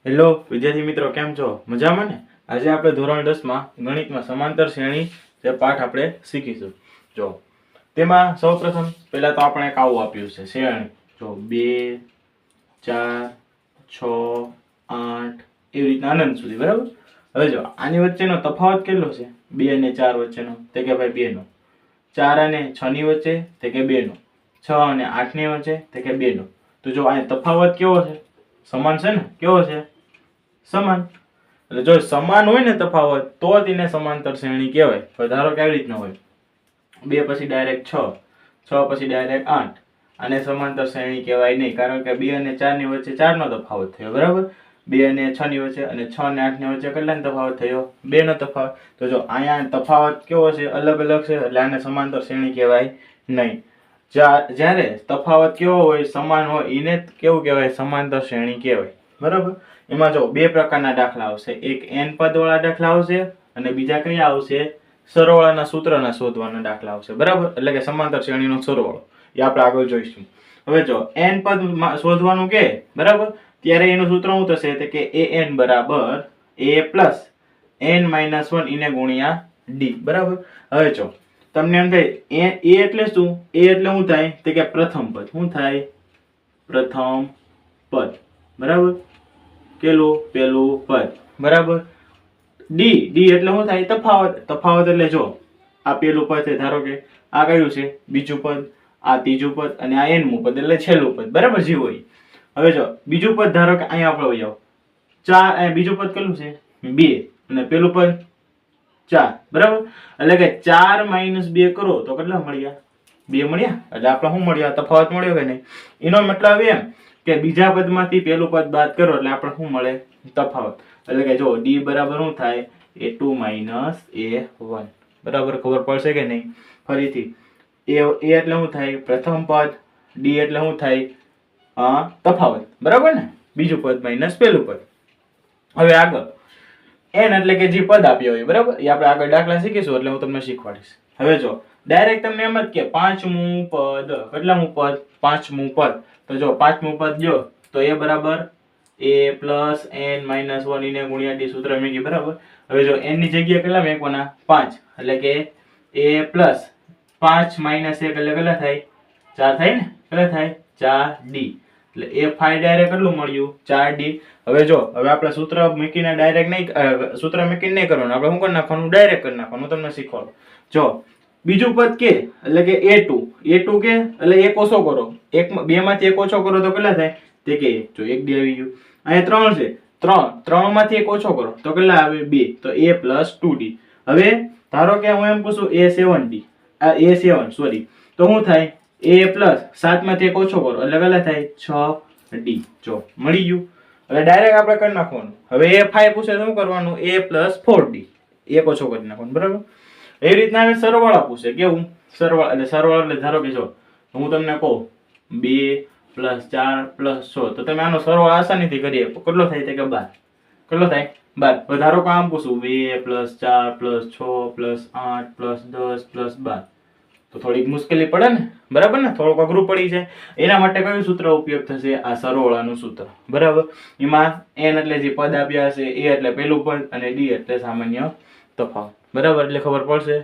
Hello વિદ્યાર્થી મિત્રો, કેમ છો? મજામાં ને? આજે આપણે ધોરણ 10 માં ગણિતમાં સમાંતર શ્રેણી જે પાઠ આપણે શીખીશું. જો તેમાં સૌપ્રથમ પહેલા તો આપણે એક આવું આપ્યું છે શ્રેણી. જો 2 4 6 8 એવી રીતના અનંત સુધી, બરાબર? હવે જો આની વચ્ચેનો તફાવત કેટલો છે? 2 અને 4 વચ્ચેનો, તે કે ભાઈ 2 નો. 4 અને 6 ની વચ્ચે, તે કે 2 નો. 6 અને 8 ની વચ્ચે, તે કે 2 નો. તો જો આ તફાવત કેવો છે? સમાન છે ને? કેવો છે? સમાન. એટલે જો સમાન હોય ને તફાવત, તો તેને સમાંતર શ્રેણી કહેવાય. તો ધારો કે આવી રીતના હોય 2 પછી ડાયરેક્ટ 6, 6 પછી ડાયરેક્ટ 8. આને સમાંતર શ્રેણી કહેવાય નહીં, કારણ કે 2 અને 4 ની વચ્ચે 4 નો તફાવત થયો, બરાબર? 2 અને 6 ની વચ્ચે અને 6 અને 8 ની વચ્ચે કેટલાનો તફાવત થયો? 2 નો તફાવત. તો જો અહીંયા તફાવત કેવો છે? અલગ અલગ છે, એટલે આને સમાંતર શ્રેણી કહેવાય નહીં. જ્યારે તફાવત કેવો હોય? સમાન હોય, એને કેવું કહેવાય? સમાંતર શ્રેણી કહેવાય, બરાબર? એમાં જો બે પ્રકારના દાખલા આવશે. એક n પદ વાળા દાખલા આવશે અને બીજા કયા આવશે? સરવાળાના સૂત્રના શોધવાના દાખલા આવશે, બરાબર? એટલે કે સમાંતર શ્રેણીનો સરવાળો, એ આપણે આગળ જોઈશું. હવે જો n પદ શોધવાનું કે, બરાબર, ત્યારે એનું સૂત્ર શું થશે? તો કે an બરાબર a પ્લસ n માઇનસ 1 એને ગુણ્યા d, બરાબર? હવે જો તમને એમ થાય a એટલે શું? a એટલે શું થાય? તો કે પ્રથમ પદ. શું થાય? પ્રથમ પદ, બરાબર? પેલું પદ, બરાબર? d એટલે શું થાય? તફાવત. તફાવત એટલે જો આ પેલું પદ છે, ધારો કે આ કયું છે? બીજું પદ, આ ત્રીજું પદ અને આ nમું પદ એટલે છેલ્લું પદ, બરાબર? જે હોય. હવે જો બીજું પદ ધારો કે અહીંયા આપણે જાવ 4, બીજું પદ કેટલું છે? 2 અને પેલું પદ 4, બરાબર? એટલે કે 4 - 2 કરો તો કેટલા મળ્યા? 2 મળ્યા. એટલે આપણે શું મળ્યા? તફાવત મળ્યો કે નહીં? એનો મતલબ એમ કે બીજા પદમાંથી પેલું પદ બાદ કરો એટલે આપણે શું મળે? તફાવત. એટલે કે જો d બરાબર શું થાય? a2 - a1, બરાબર? ખબર પડશે કે નહીં? ફરીથી a એટલે શું થાય? પ્રથમ પદ. d એટલે શું થાય? તફાવત, બરાબર ને? બીજું પદ માઈનસ પેલું પદ. હવે આગળ n એટલે કે જે પદ આપ્યો હોય, બરાબર? એ આપણે આગળ દાખલા શીખીશું એટલે હું તમને શીખવાડીશ. હવે જો ડાયરેક્ટ તમને એમ જ કે પાંચમું પદ. કેટલામું પદ? પાંચમું પદ. તો જો પાંચમું પદ જો તો a બરાબર a પ્લસ n માઇનસ 1 એને ગુણ્યા d સૂત્ર મૂકી, બરાબર? હવે જો n ની જગ્યાએ કેટલા મૂકવાના? 5. એટલે કે a પ્લસ 5 માઇનસ 1 એટલે કેટલા થાય? 4 થાય ને? કેટલા થાય? 4d. એટલે a5 ડાયરેક્ટ કેટલું મળ્યું? 4d. હવે જો હવે આપણે સૂત્ર મૂકીને ડાયરેક્ટ નહીં, સૂત્ર મૂકીને નહીં કરવાનું, આપણે શું કરી નાખવાનું? ડાયરેક્ટ કરી નાખવાનું. તમને શીખવાડું. જો બીજું પદ કે એટલે કે a2 કે એટલે એક ઓછો કરો. બે માંથી એક ઓછો કરો તો કેટલા થાય? તે કે જો 1d આવી ગયું. અહીંયા 3 છે, 3 માંથી એક ઓછો કરો તો કેટલા આવે? 2. તો a પ્લસ 2d. હવે ધારો કે હું એમ પૂછું a7d, a7 સોરી, તો શું થાય? a પ્લસ 7 માંથી એક ઓછો કરો એટલે કેટલા થાય? 6d. જો મળી ગયું. હવે ડાયરેક્ટ આપણે કરી નાખવાનું. હવે a5 પૂછે તો શું કરવાનું? a પ્લસ 4d, એક ઓછો કરી નાખવાનું, બરાબર? એવી રીતના હવે સરવાળા પૂછે. કેવું? સરવાળા. એટલે સરવાળો એટલે ધારો કે જો હું તમને કહું 2 પ્લસ 4 પ્લસ 6, તો તમે આનો સરવાળો આસાનીથી કરી શકો. કેટલો થાય? કે 12. કેટલો થાય? 12. હવે ધારો કે આમ પૂછું 2 plus 4 plus 6 plus 8 plus 10 plus 12, તો થોડીક મુશ્કેલી પડે ને, બરાબર ને? થોડુંક અઘરું પડી જાય. એના માટે કયું સૂત્ર ઉપયોગ થશે? આ સરવાળાનું સૂત્ર, બરાબર? એમાં n એટલે જે પદ આપ્યા હશે, a એટલે પેલું પદ અને d એટલે સામાન્ય તફાવત, બરાબર? એટલે ખબર પડશે.